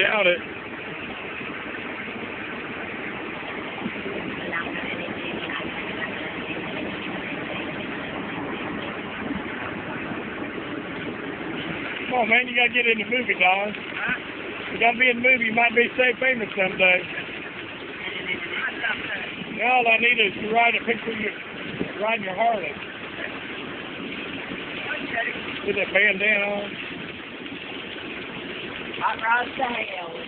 doubt it. Come on, man, you gotta get in the movie, Don. You gotta be in the movie. You might be so famous someday. Now all I need is to ride a picture of you riding your Harley. With that bandana on. Hot rod to hell.